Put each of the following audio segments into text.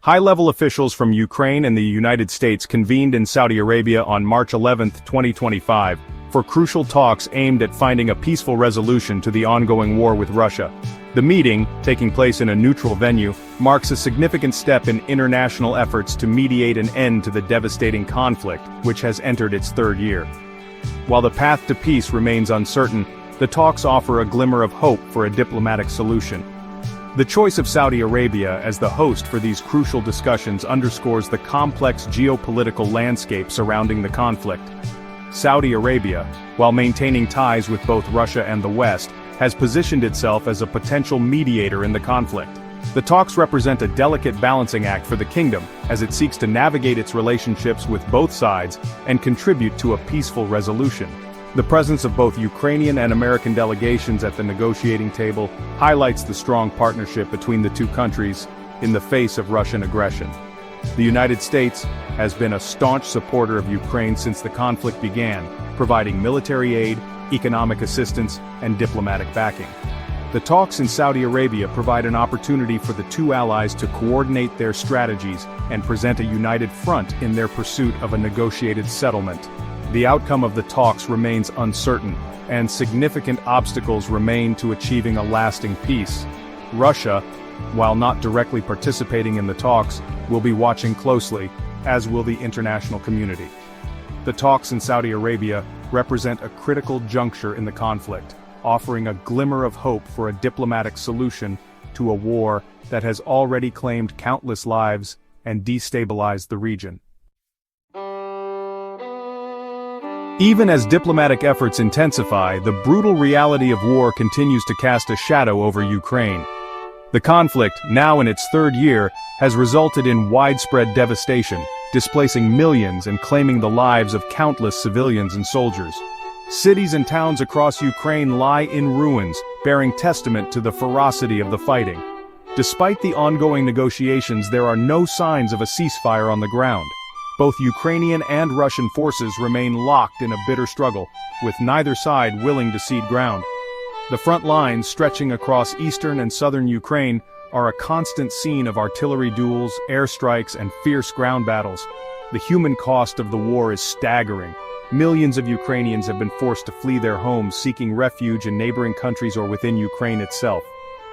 High-level officials from Ukraine and the United States convened in Saudi Arabia on March 11, 2025, for crucial talks aimed at finding a peaceful resolution to the ongoing war with Russia. The meeting, taking place in a neutral venue, marks a significant step in international efforts to mediate an end to the devastating conflict, which has entered its third year. While the path to peace remains uncertain, the talks offer a glimmer of hope for a diplomatic solution. The choice of Saudi Arabia as the host for these crucial discussions underscores the complex geopolitical landscape surrounding the conflict. Saudi Arabia, while maintaining ties with both Russia and the West, has positioned itself as a potential mediator in the conflict. The talks represent a delicate balancing act for the kingdom, as it seeks to navigate its relationships with both sides and contribute to a peaceful resolution. The presence of both Ukrainian and American delegations at the negotiating table highlights the strong partnership between the two countries in the face of Russian aggression. The United States has been a staunch supporter of Ukraine since the conflict began, providing military aid, economic assistance, and diplomatic backing. The talks in Saudi Arabia provide an opportunity for the two allies to coordinate their strategies and present a united front in their pursuit of a negotiated settlement. The outcome of the talks remains uncertain, and significant obstacles remain to achieving a lasting peace. Russia, while not directly participating in the talks, will be watching closely, as will the international community. The talks in Saudi Arabia represent a critical juncture in the conflict, offering a glimmer of hope for a diplomatic solution to a war that has already claimed countless lives and destabilized the region. Even as diplomatic efforts intensify, the brutal reality of war continues to cast a shadow over Ukraine. The conflict, now in its third year, has resulted in widespread devastation, displacing millions and claiming the lives of countless civilians and soldiers. Cities and towns across Ukraine lie in ruins, bearing testament to the ferocity of the fighting. Despite the ongoing negotiations, there are no signs of a ceasefire on the ground. Both Ukrainian and Russian forces remain locked in a bitter struggle, with neither side willing to cede ground. The front lines, stretching across eastern and southern Ukraine, are a constant scene of artillery duels, airstrikes, and fierce ground battles. The human cost of the war is staggering. Millions of Ukrainians have been forced to flee their homes, seeking refuge in neighboring countries or within Ukraine itself.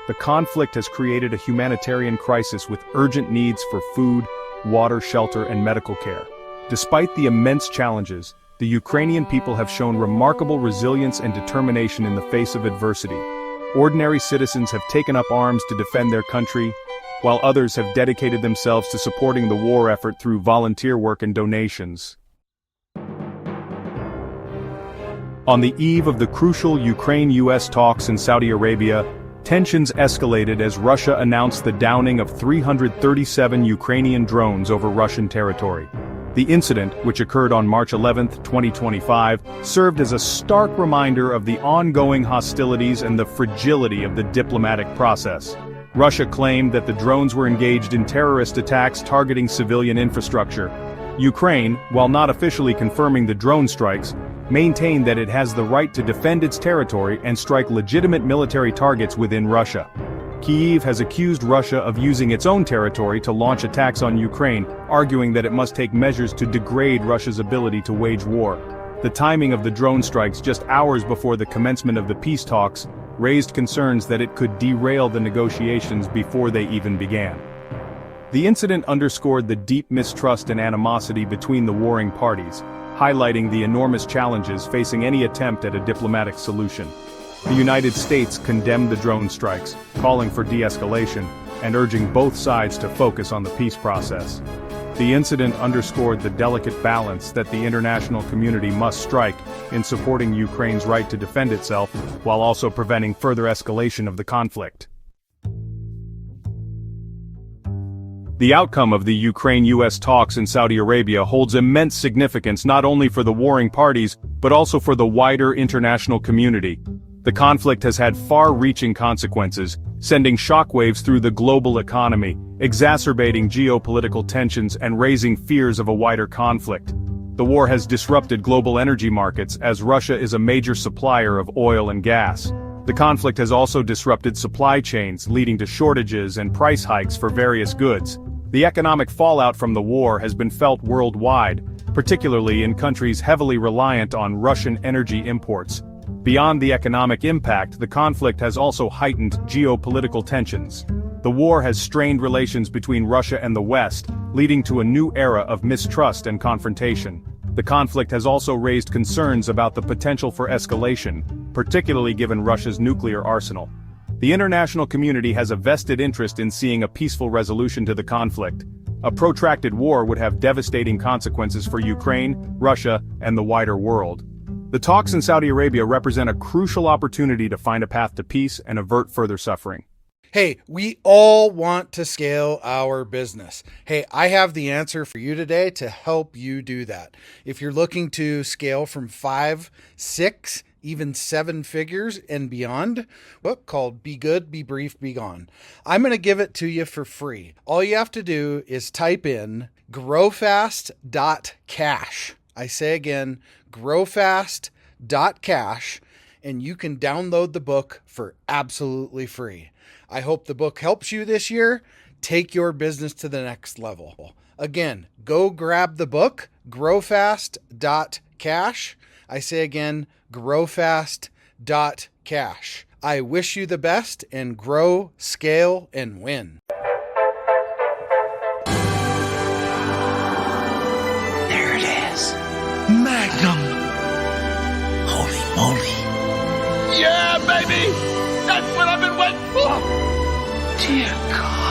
The conflict has created a humanitarian crisis with urgent needs for food, water, shelter, and medical care. Despite the immense challenges, the Ukrainian people have shown remarkable resilience and determination in the face of adversity. Ordinary citizens have taken up arms to defend their country, while others have dedicated themselves to supporting the war effort through volunteer work and donations. On the eve of the crucial Ukraine-US talks in Saudi Arabia, tensions escalated as Russia announced the downing of 337 Ukrainian drones over Russian territory. The incident, which occurred on March 11, 2025, served as a stark reminder of the ongoing hostilities and the fragility of the diplomatic process. Russia claimed that the drones were engaged in terrorist attacks targeting civilian infrastructure. Ukraine, while not officially confirming the drone strikes, maintained that it has the right to defend its territory and strike legitimate military targets within Russia. Kyiv has accused Russia of using its own territory to launch attacks on Ukraine, arguing that it must take measures to degrade Russia's ability to wage war. The timing of the drone strikes just hours before the commencement of the peace talks raised concerns that it could derail the negotiations before they even began. The incident underscored the deep mistrust and animosity between the warring parties, highlighting the enormous challenges facing any attempt at a diplomatic solution. The United States condemned the drone strikes, calling for de-escalation, and urging both sides to focus on the peace process. The incident underscored the delicate balance that the international community must strike in supporting Ukraine's right to defend itself, while also preventing further escalation of the conflict. The outcome of the Ukraine-US talks in Saudi Arabia holds immense significance not only for the warring parties, but also for the wider international community. The conflict has had far-reaching consequences, sending shockwaves through the global economy, exacerbating geopolitical tensions and raising fears of a wider conflict. The war has disrupted global energy markets as Russia is a major supplier of oil and gas. The conflict has also disrupted supply chains, leading to shortages and price hikes for various goods. The economic fallout from the war has been felt worldwide, particularly in countries heavily reliant on Russian energy imports. Beyond the economic impact, the conflict has also heightened geopolitical tensions. The war has strained relations between Russia and the West, leading to a new era of mistrust and confrontation. The conflict has also raised concerns about the potential for escalation, particularly given Russia's nuclear arsenal. The international community has a vested interest in seeing a peaceful resolution to the conflict. A protracted war would have devastating consequences for Ukraine, Russia, and the wider world. The talks in Saudi Arabia represent a crucial opportunity to find a path to peace and avert further suffering. Hey, we all want to scale our business. Hey, I have the answer for you today to help you do that. If you're looking to scale from 5, 6, even 7 figures and beyond, book called Be Good, Be Brief, Be Gone. I'm going to give it to you for free. All you have to do is type in growfast.cash. I say again, growfast.cash, and you can download the book for absolutely free. I hope the book helps you this year. Take your business to the next level. Again, go grab the book, growfast.cash. I say again, growfast.cash. I wish you the best and grow, scale, and win. There it is. Magnum. Holy moly. Yeah, baby! That's what I've been waiting for! Dear God.